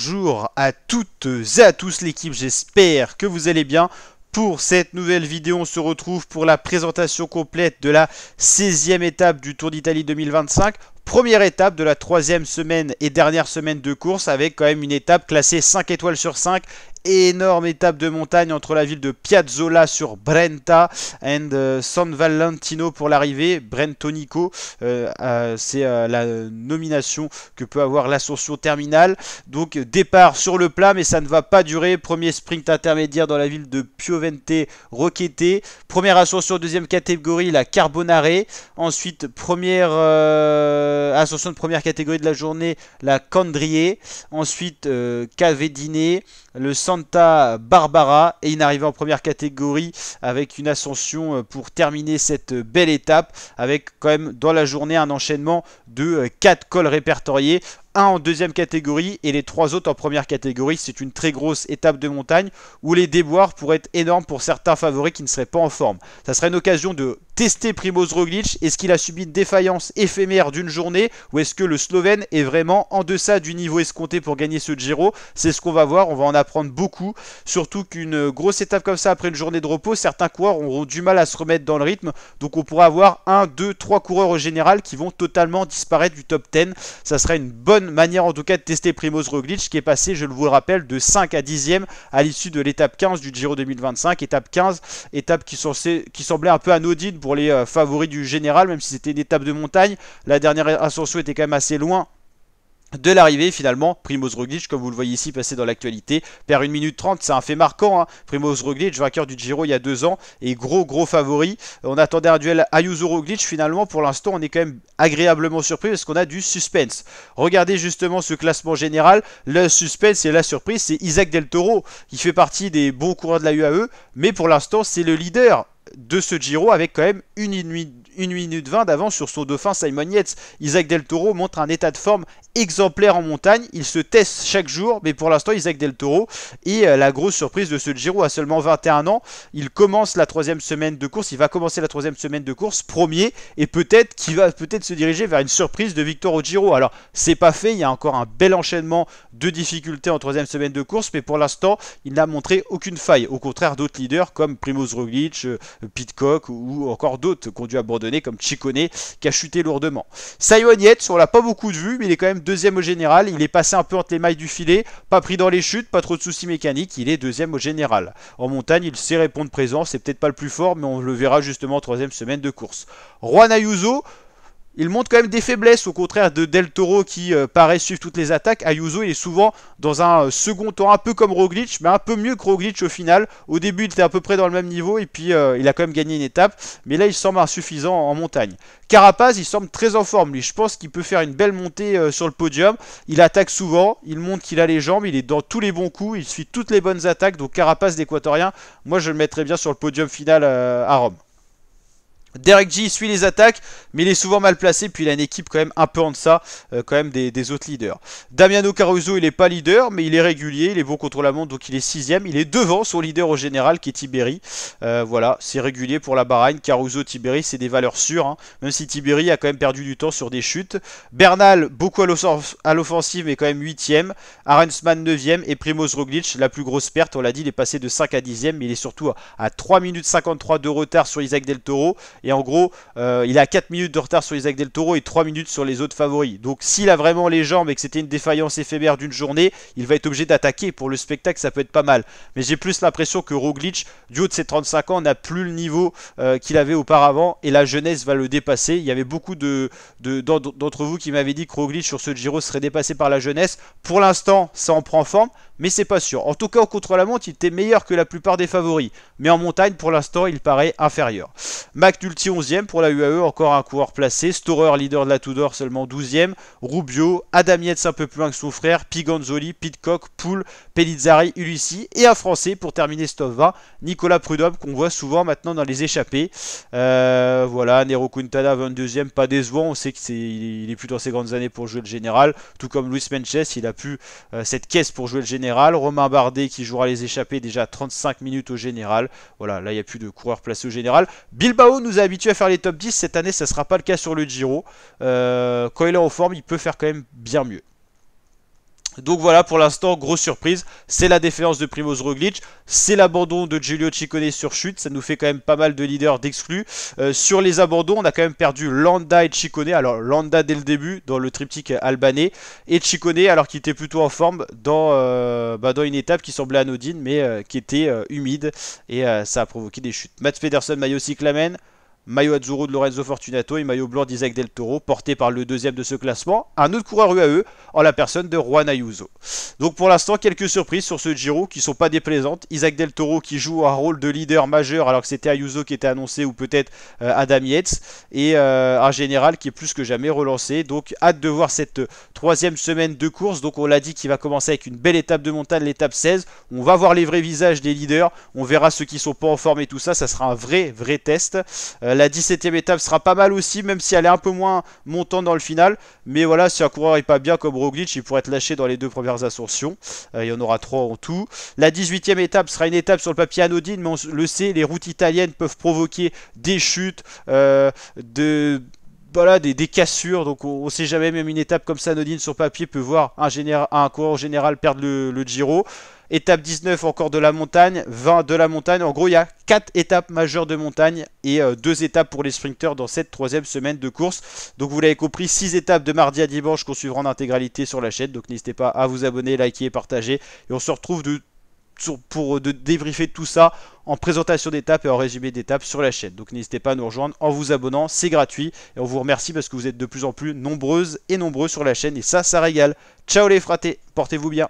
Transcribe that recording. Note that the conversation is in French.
bonjour à toutes et à tous l'équipe, j'espère que vous allez bien. Pour cette nouvelle vidéo, on se retrouve pour la présentation complète de la 16e étape du Tour d'Italie 2025. Première étape de la 3e semaine et dernière semaine de course avec quand même une étape classée 5 étoiles sur 5. Énorme étape de montagne entre la ville de Piazzola sur Brenta et San Valentino pour l'arrivée. Brentonico, c'est la nomination que peut avoir l'ascension terminale. Donc départ sur le plat, mais ça ne va pas durer. Premier sprint intermédiaire dans la ville de Piovente Rochete. Première ascension deuxième catégorie, la Carbonare. Ensuite première ascension de première catégorie de la journée, la Candrier. Ensuite Cavedine, le Santa Barbara et une arrivée en première catégorie avec une ascension pour terminer cette belle étape avec quand même dans la journée un enchaînement de 4 cols répertoriés. Un en deuxième catégorie et les 3 autres en première catégorie. C'est une très grosse étape de montagne où les déboires pourraient être énormes pour certains favoris qui ne seraient pas en forme. Ça serait une occasion de tester Primož Roglič. Est-ce qu'il a subi une défaillance éphémère d'une journée ou est-ce que le Slovène est vraiment en deçà du niveau escompté pour gagner ce Giro? C'est ce qu'on va voir, on va en apprendre beaucoup. Surtout qu'une grosse étape comme ça après une journée de repos, certains coureurs auront du mal à se remettre dans le rythme. Donc on pourra avoir 1, 2, 3 coureurs au général qui vont totalement disparaître du top 10. Ça serait une bonne manière en tout cas de tester Primož Roglič qui est passé, je vous le rappelle, de 5 à 10e à l'issue de l'étape 15 du Giro 2025. Étape 15, étape qui semblait un peu anodine pour les favoris du général, même si c'était une étape de montagne. La dernière ascension était quand même assez loin de l'arrivée. Finalement, Primož Roglič, comme vous le voyez ici, passé dans l'actualité, perd 1 minute 30, c'est un fait marquant. Primož Roglič, vainqueur du Giro il y a 2 ans, et gros favori. On attendait un duel Ayuso-Roglič, finalement, pour l'instant, on est quand même agréablement surpris parce qu'on a du suspense. Regardez justement ce classement général, le suspense et la surprise, c'est Isaac Del Toro, qui fait partie des bons coureurs de la UAE, mais pour l'instant, c'est le leader de ce Giro avec quand même 1 minute 20 d'avance sur son dauphin Simon Yates. Isaac Del Toro montre un état de forme exemplaire en montagne, il se teste chaque jour, mais pour l'instant Isaac Del Toro est la grosse surprise de ce Giro à seulement 21 ans. Il commence la 3e semaine de course, il va commencer la 3e semaine de course premier, et peut-être qu'il va se diriger vers une surprise de victoire au Giro. Alors c'est pas fait, il y a encore un bel enchaînement de difficultés en 3e semaine de course, mais pour l'instant il n'a montré aucune faille, au contraire d'autres leaders comme Primož Roglič, Pidcock ou encore d'autres qui ont dû abandonner comme Ciccone qui a chuté lourdement. Simon Yates, on l'a pas beaucoup vu, mais il est quand même 2e au général. Il est passé un peu entre les mailles du filet, pas pris dans les chutes, pas trop de soucis mécaniques. Il est 2e au général. En montagne, il sait répondre présent. C'est peut-être pas le plus fort, mais on le verra justement en 3e semaine de course. Juan Ayuso, il montre quand même des faiblesses, au contraire de Del Toro qui paraît suivre toutes les attaques. Ayuso, il est souvent dans un second temps, un peu comme Roglič, mais un peu mieux que Roglič au final. Au début, il était à peu près dans le même niveau, et puis il a quand même gagné une étape. Mais là, il semble insuffisant en montagne. Carapaz, il semble très en forme, lui. Je pense qu'il peut faire une belle montée sur le podium. Il attaque souvent, il montre qu'il a les jambes, il est dans tous les bons coups, il suit toutes les bonnes attaques. Donc Carapaz, l'Équatorien, moi je le mettrais bien sur le podium final à Rome. Derek J suit les attaques, mais il est souvent mal placé, puis il a une équipe quand même un peu en deçà quand même des autres leaders. Damiano Caruso, il n'est pas leader, mais il est régulier, il est bon contre la montre, donc il est 6e. Il est devant son leader au général qui est Tiberi. Voilà, c'est régulier pour la Bahreïn. Caruso, Tiberi, c'est des valeurs sûres, même si Tiberi a quand même perdu du temps sur des chutes. Bernal, beaucoup à l'offensive, mais quand même 8e. Arensman 9e, et Primož Roglič, la plus grosse perte, on l'a dit, il est passé de 5 à 10e, mais il est surtout à 3 minutes 53 de retard sur Isaac Del Toro. Et en gros, il a 4 minutes de retard sur Isaac Del Toro et 3 minutes sur les autres favoris. Donc s'il a vraiment les jambes et que c'était une défaillance éphémère d'une journée, il va être obligé d'attaquer. Pour le spectacle, ça peut être pas mal. Mais j'ai plus l'impression que Roglič, du haut de ses 35 ans, n'a plus le niveau qu'il avait auparavant. Et la jeunesse va le dépasser. Il y avait beaucoup d'entre vous qui m'avaient dit que Roglič sur ce Giro serait dépassé par la jeunesse. Pour l'instant, ça en prend forme, mais c'est pas sûr. En tout cas, contre la montre, il était meilleur que la plupart des favoris. Mais en montagne, pour l'instant, il paraît inférieur. McNulty 11e pour la UAE, encore un coureur placé. Storer, leader de la Tudor, seulement 12e. Rubio, Adam Yates un peu plus loin que son frère. Piganzoli, Pidcock, Poul, Pellizzari, Ulissi. Et un Français pour terminer ce top 20, Nicolas Prudhomme, qu'on voit souvent maintenant dans les échappées. Voilà, Nero Quintana 22e, pas décevant. On sait qu'il est plus dans ses grandes années pour jouer le général. Tout comme Luis Meintjes, il a plus cette caisse pour jouer le général. Romain Bardet qui jouera les échappées déjà 35 minutes au général. Voilà, là il n'y a plus de coureurs placés au général. Bilbao nous a habitués à faire les top 10. Cette année, ça ne sera pas le cas sur le Giro. Quand il est en forme, il peut faire quand même bien mieux. Donc voilà, pour l'instant, grosse surprise, c'est la défaillance de Primoz Roglic, c'est l'abandon de Giulio Ciccone sur chute, ça nous fait quand même pas mal de leaders d'exclus. Sur les abandons, on a quand même perdu Landa et Ciccone, alors Landa dès le début dans le triptyque albanais, et Ciccone alors qu'il était plutôt en forme dans une étape qui semblait anodine mais qui était humide et ça a provoqué des chutes. Mats Pedersen, maillot cyclamen. Maillot azzurro de Lorenzo Fortunato et maillot blanc d'Isaac Del Toro, porté par le deuxième de ce classement, un autre coureur UAE, en la personne de Juan Ayuso. Donc pour l'instant, quelques surprises sur ce Giro qui ne sont pas déplaisantes. Isaac Del Toro qui joue un rôle de leader majeur alors que c'était Ayuso qui était annoncé ou peut-être Adam Yates, et un général qui est plus que jamais relancé. Donc hâte de voir cette troisième semaine de course. Donc on l'a dit qu'il va commencer avec une belle étape de montagne, l'étape 16. On va voir les vrais visages des leaders, on verra ceux qui sont pas en forme et tout ça, ça sera un vrai test. La 17e étape sera pas mal aussi, même si elle est un peu moins montante dans le final. Mais voilà, si un coureur est pas bien comme Roglic, il pourrait être lâché dans les deux premières ascensions. Il y en aura 3 en tout. La 18e étape sera une étape sur le papier anodine, mais on le sait, les routes italiennes peuvent provoquer des chutes, voilà, des cassures, donc on ne sait jamais, même une étape comme ça anodine sur papier peut voir un coureur général perdre le Giro. Étape 19 encore de la montagne, 20 de la montagne. En gros, il y a 4 étapes majeures de montagne et 2 étapes pour les sprinteurs dans cette troisième semaine de course. Donc vous l'avez compris, 6 étapes de mardi à dimanche qu'on suivra en intégralité sur la chaîne. Donc n'hésitez pas à vous abonner, liker et partager. Et on se retrouve pour débriefer tout ça en présentation d'étapes et en résumé d'étapes sur la chaîne. Donc n'hésitez pas à nous rejoindre en vous abonnant, c'est gratuit. Et on vous remercie parce que vous êtes de plus en plus nombreuses et nombreux sur la chaîne et ça régale. Ciao les fratés, portez-vous bien.